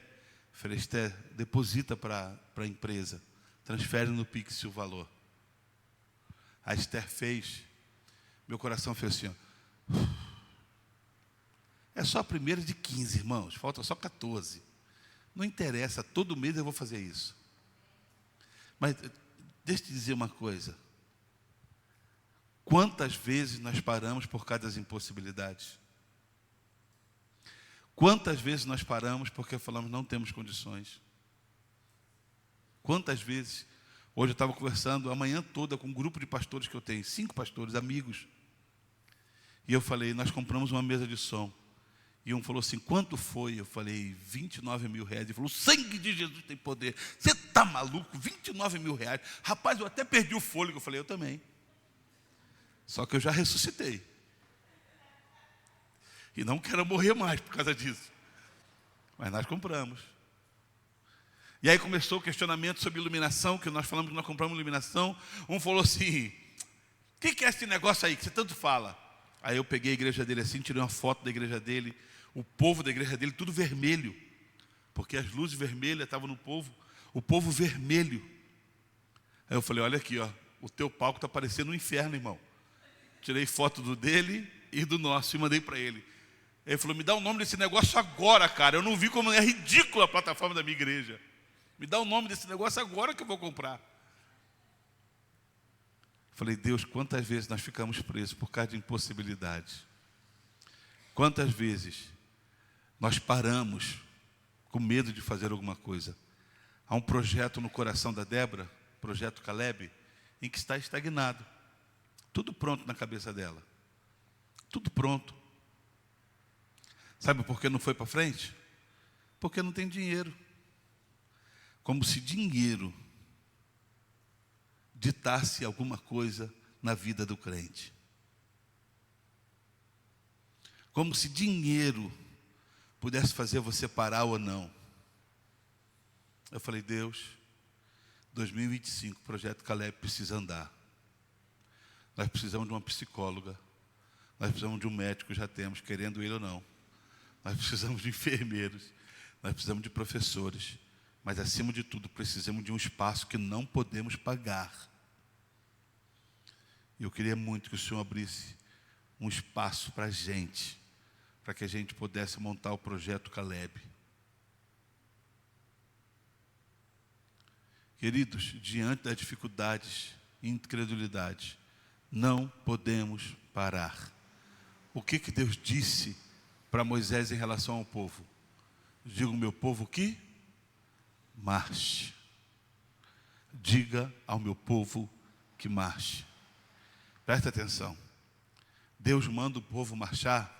falei, Esther, deposita para a empresa, transfere no Pix o valor. A Esther fez, meu coração fez assim, ó. É só a primeira de 15, irmãos, falta só 14. Não interessa, todo mês eu vou fazer isso. Mas deixa eu te dizer uma coisa. Quantas vezes nós paramos por causa das impossibilidades? Quantas vezes nós paramos porque falamos não temos condições? Quantas vezes? Hoje eu estava conversando a manhã toda com um grupo de pastores que eu tenho, 5 pastores, amigos. E eu falei, nós compramos uma mesa de som. E um falou assim, quanto foi? Eu falei, 29 mil reais. Ele falou, o sangue de Jesus tem poder. Você está maluco? 29 mil reais. Rapaz, eu até perdi o fôlego. Eu falei, eu também. Só que eu já ressuscitei. E não quero morrer mais por causa disso. Mas nós compramos. E aí começou o questionamento sobre iluminação, que nós falamos que nós compramos iluminação. Um falou assim, o que é esse negócio aí que você tanto fala? Aí eu peguei a igreja dele assim, tirei uma foto da igreja dele, o povo da igreja dele, tudo vermelho. Porque as luzes vermelhas estavam no povo, o povo vermelho. Aí eu falei, olha aqui, ó, o teu palco está parecendo um inferno, irmão. Tirei foto do dele e do nosso e mandei para ele. Ele falou, me dá o nome desse negócio agora, cara. Eu não vi como é ridícula a plataforma da minha igreja. Me dá o nome desse negócio agora que eu vou comprar. Falei, Deus, quantas vezes nós ficamos presos por causa de impossibilidades? Quantas vezes nós paramos com medo de fazer alguma coisa? Há um projeto no coração da Débora, projeto Caleb, em que está estagnado. Tudo pronto na cabeça dela. Tudo pronto. Sabe por que não foi para frente? Porque não tem dinheiro. Como se dinheiro ditasse alguma coisa na vida do crente. Como se dinheiro pudesse fazer você parar ou não. Eu falei, Deus, 2025, o projeto Caleb precisa andar. Nós precisamos de uma psicóloga. Nós precisamos de um médico, já temos, querendo ele ou não. Nós precisamos de enfermeiros. Nós precisamos de professores. Mas, acima de tudo, precisamos de um espaço que não podemos pagar. E eu queria muito que o Senhor abrisse um espaço para a gente, para que a gente pudesse montar o projeto Caleb. Queridos, diante das dificuldades e incredulidade, não podemos parar. O que Deus disse para Moisés em relação ao povo? Diga ao meu povo que marche. Diga ao meu povo que marche. Presta atenção. Deus manda o povo marchar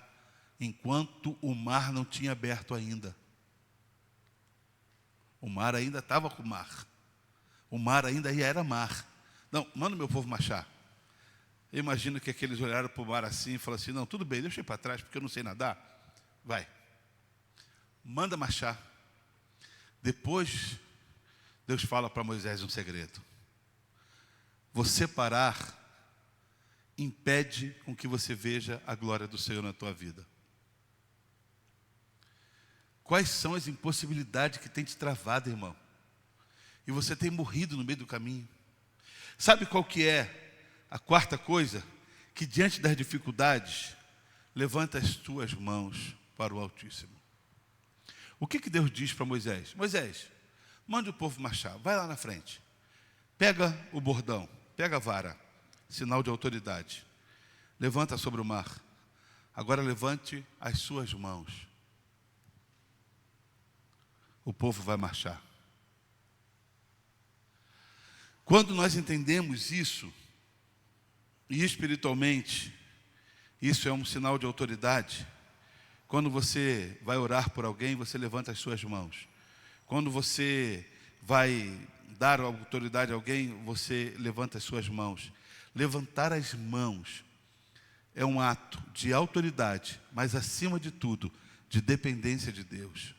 enquanto o mar não tinha aberto ainda. O mar ainda estava com o mar. O mar ainda era mar. Não, manda o meu povo marchar. Eu imagino que aqueles olharam para o mar assim e falaram assim, não, tudo bem, deixa eu ir para trás, porque eu não sei nadar. Vai. Manda marchar. Depois, Deus fala para Moisés um segredo. Você parar impede com que você veja a glória do Senhor na tua vida. Quais são as impossibilidades que tem te travado, irmão? E você tem morrido no meio do caminho. Sabe qual que é a quarta coisa? Que diante das dificuldades, levanta as tuas mãos para o Altíssimo. O que Deus diz para Moisés? Moisés, mande o povo marchar, vai lá na frente. Pega o bordão, pega a vara, sinal de autoridade. Levanta sobre o mar. Agora levante as suas mãos. O povo vai marchar. Quando nós entendemos isso, e espiritualmente, isso é um sinal de autoridade. Quando você vai orar por alguém, você levanta as suas mãos. Quando você vai dar autoridade a alguém, você levanta as suas mãos. Levantar as mãos é um ato de autoridade, mas acima de tudo, de dependência de Deus.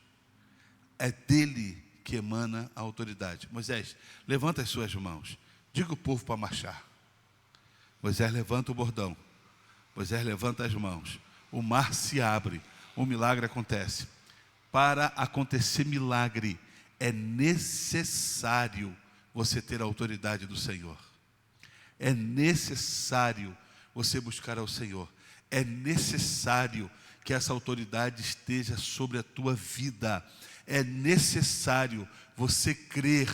É dele que emana a autoridade. Moisés, levanta as suas mãos. Diga o povo para marchar. Moisés levanta o bordão. Moisés levanta as mãos. O mar se abre. O milagre acontece. Para acontecer milagre, é necessário você ter a autoridade do Senhor. É necessário você buscar ao Senhor. É necessário que essa autoridade esteja sobre a tua vida. É necessário você crer.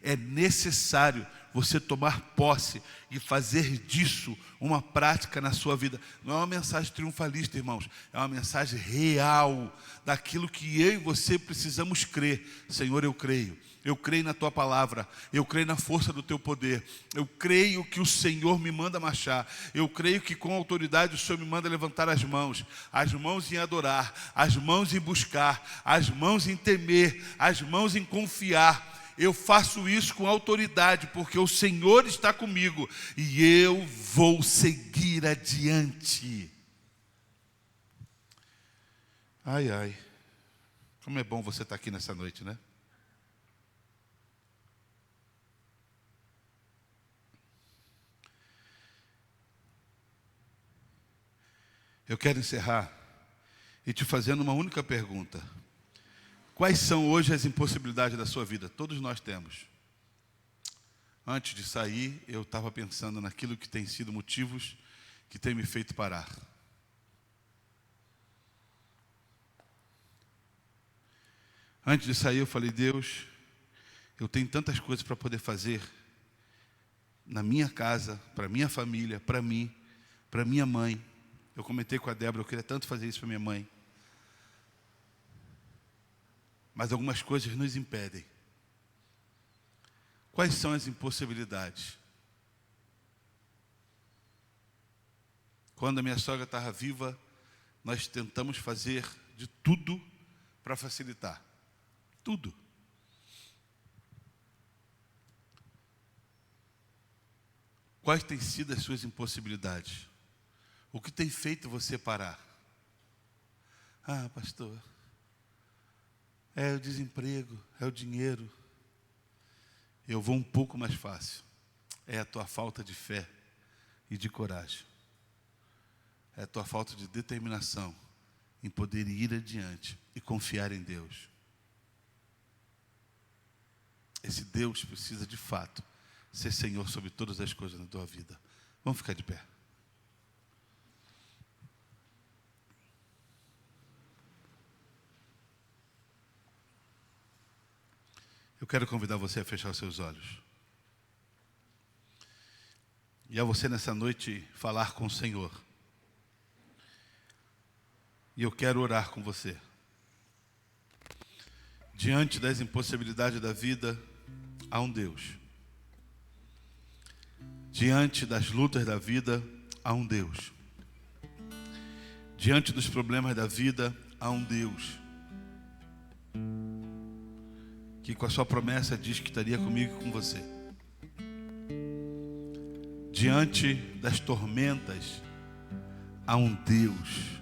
É necessário você tomar posse e fazer disso uma prática na sua vida. Não é uma mensagem triunfalista, irmãos. É uma mensagem real daquilo que eu e você precisamos crer. Senhor, eu creio. Eu creio na tua palavra. Eu creio na força do teu poder. Eu creio que o Senhor me manda marchar. Eu creio que com autoridade o Senhor me manda levantar as mãos em adorar, as mãos em buscar, as mãos em temer, as mãos em confiar. Eu faço isso com autoridade, porque o Senhor está comigo e eu vou seguir adiante. Ai, ai, como é bom você estar aqui nessa noite, né? Eu quero encerrar e te fazendo uma única pergunta. Quais são hoje as impossibilidades da sua vida? Todos nós temos. Antes de sair, eu estava pensando naquilo que tem sido motivos que tem me feito parar. Antes de sair, eu falei, Deus, eu tenho tantas coisas para poder fazer na minha casa, para minha família, para mim, para minha mãe. Eu comentei com a Débora, eu queria tanto fazer isso para minha mãe. Mas algumas coisas nos impedem. Quais são as impossibilidades? Quando a minha sogra estava viva, nós tentamos fazer de tudo para facilitar. Tudo. Quais têm sido as suas impossibilidades? O que tem feito você parar? Ah, pastor, é o desemprego, é o dinheiro. Eu vou um pouco mais fácil. É a tua falta de fé e de coragem. É a tua falta de determinação em poder ir adiante e confiar em Deus. Esse Deus precisa de fato ser Senhor sobre todas as coisas na tua vida. Vamos ficar de pé. Eu quero convidar você a fechar os seus olhos. E a você nessa noite falar com o Senhor. E eu quero orar com você. Diante das impossibilidades da vida, há um Deus. Diante das lutas da vida, há um Deus. Diante dos problemas da vida, há um Deus. que com a sua promessa diz que estaria comigo e com você. Diante das tormentas, há um Deus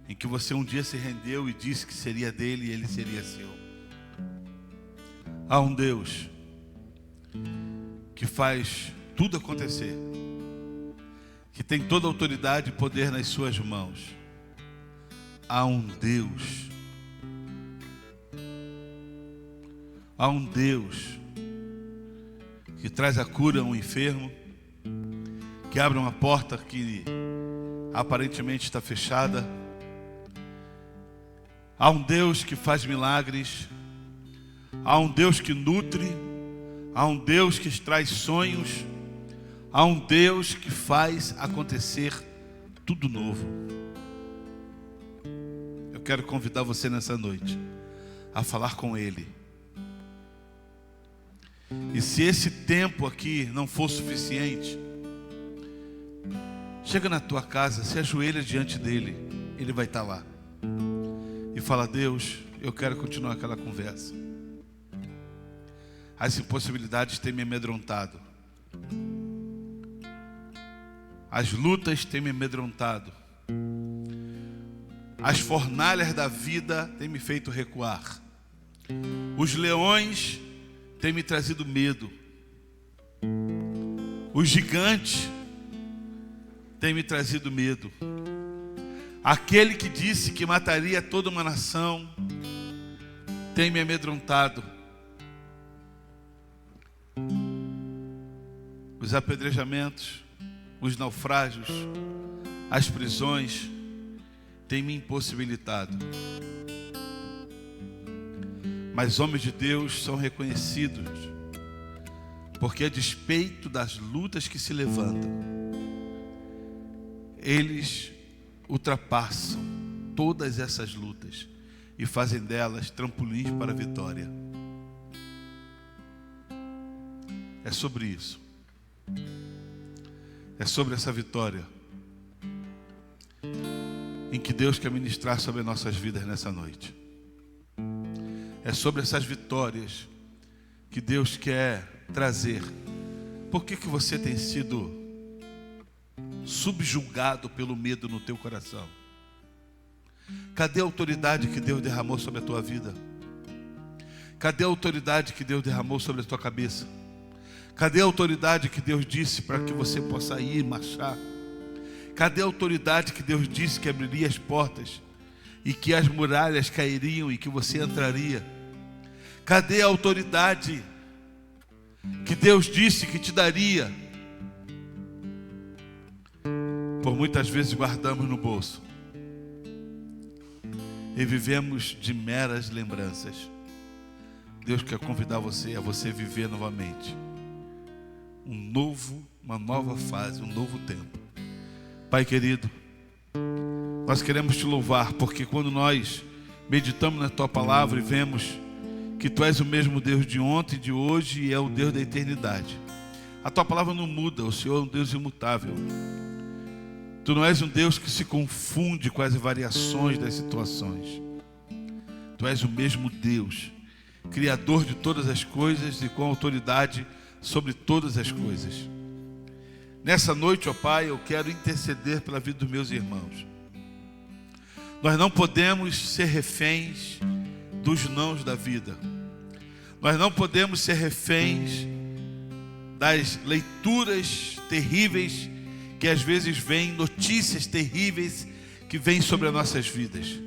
em que você um dia se rendeu e disse que seria dele e ele seria seu. Há um Deus que faz tudo acontecer, que tem toda a autoridade e poder nas suas mãos. Há um Deus. Há um Deus que traz a cura a um enfermo, que abre uma porta que aparentemente está fechada. Há um Deus que faz milagres. Há um Deus que nutre. Há um Deus que traz sonhos. Há um Deus que faz acontecer tudo novo. Eu quero convidar você nessa noite a falar com Ele. E se esse tempo aqui não for suficiente, chega na tua casa, se ajoelha diante dele, ele vai estar lá. E fala: Deus, eu quero continuar aquela conversa. As impossibilidades têm me amedrontado. As lutas têm me amedrontado. As fornalhas da vida têm me feito recuar. Os leões têm me trazido medo. Os gigantes têm me trazido medo. Aquele que disse que mataria toda uma nação tem me amedrontado. Os apedrejamentos, os naufrágios, as prisões têm me impossibilitado. Mas homens de Deus são reconhecidos, porque a despeito das lutas que se levantam, eles ultrapassam todas essas lutas e fazem delas trampolins para a vitória. É sobre isso. É sobre essa vitória em que Deus quer ministrar sobre as nossas vidas nessa noite. É sobre essas vitórias que Deus quer trazer. Por que você tem sido subjugado pelo medo no teu coração? Cadê a autoridade que Deus derramou sobre a tua vida? Cadê a autoridade que Deus derramou sobre a tua cabeça? Cadê a autoridade que Deus disse para que você possa ir e marchar? Cadê a autoridade que Deus disse que abriria as portas e que as muralhas cairiam e que você entraria? Cadê a autoridade que Deus disse que te daria? Por muitas vezes guardamos no bolso e vivemos de meras lembranças. Deus quer convidar você a você viver novamente uma nova fase, um novo tempo. Pai querido, nós queremos te louvar, porque quando nós meditamos na tua palavra e vemos que tu és o mesmo Deus de ontem, de hoje e é o Deus da eternidade. A tua palavra não muda, o Senhor é um Deus imutável. Tu não és um Deus que se confunde com as variações das situações. Tu és o mesmo Deus, Criador de todas as coisas e com autoridade sobre todas as coisas. Nessa noite, ó Pai, eu quero interceder pela vida dos meus irmãos. Nós não podemos ser reféns dos nãos da vida. Nós não podemos ser reféns das leituras terríveis que às vezes vêm, notícias terríveis que vêm sobre as nossas vidas.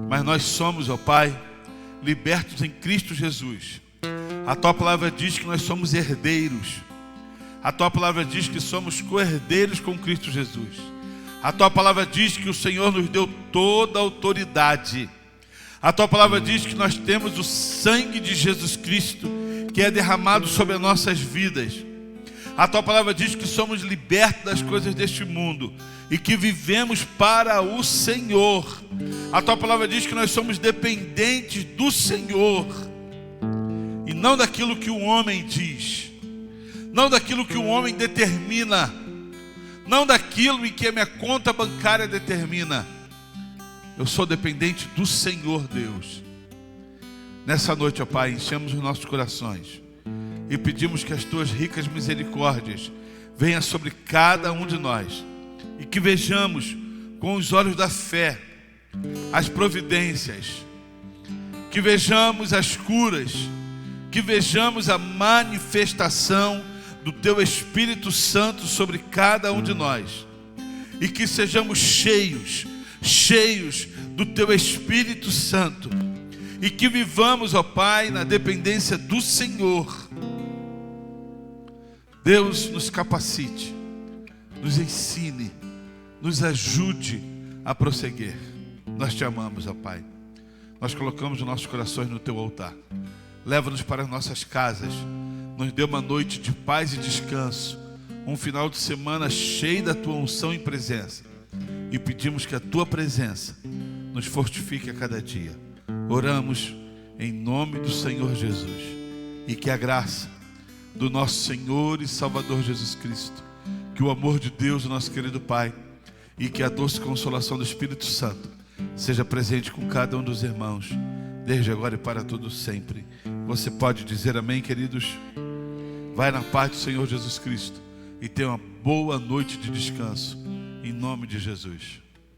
Mas nós somos, ó Pai, libertos em Cristo Jesus. A tua palavra diz que nós somos herdeiros. A tua palavra diz que somos co-herdeiros com Cristo Jesus. A tua palavra diz que o Senhor nos deu toda a autoridade. A tua palavra diz que nós temos o sangue de Jesus Cristo que é derramado sobre as nossas vidas. A tua palavra diz que somos libertos das coisas deste mundo e que vivemos para o Senhor. A tua palavra diz que nós somos dependentes do Senhor e não daquilo que o homem diz, não daquilo que o homem determina, não daquilo em que a minha conta bancária determina. Eu sou dependente do Senhor Deus. Nessa noite, ó Pai, enchemos os nossos corações e pedimos que as tuas ricas misericórdias venham sobre cada um de nós e que vejamos com os olhos da fé as providências, que vejamos as curas, que vejamos a manifestação do teu Espírito Santo sobre cada um de nós e que sejamos cheios do teu Espírito Santo e que vivamos, ó Pai, na dependência do Senhor. Deus, nos capacite, nos ensine, nos ajude a prosseguir. Nós te amamos, ó Pai. Nós colocamos os nossos corações no teu altar. Leva-nos para as nossas casas. Nos dê uma noite de paz e descanso. Um final de semana cheio da tua unção e presença. E pedimos que a tua presença nos fortifique a cada dia. Oramos em nome do Senhor Jesus. E que a graça do nosso Senhor e Salvador Jesus Cristo, que o amor de Deus, o nosso querido Pai, e que a doce consolação do Espírito Santo seja presente com cada um dos irmãos, desde agora e para todo sempre. Você pode dizer amém, queridos? Vai na paz do Senhor Jesus Cristo e tenha uma boa noite de descanso, em nome de Jesus.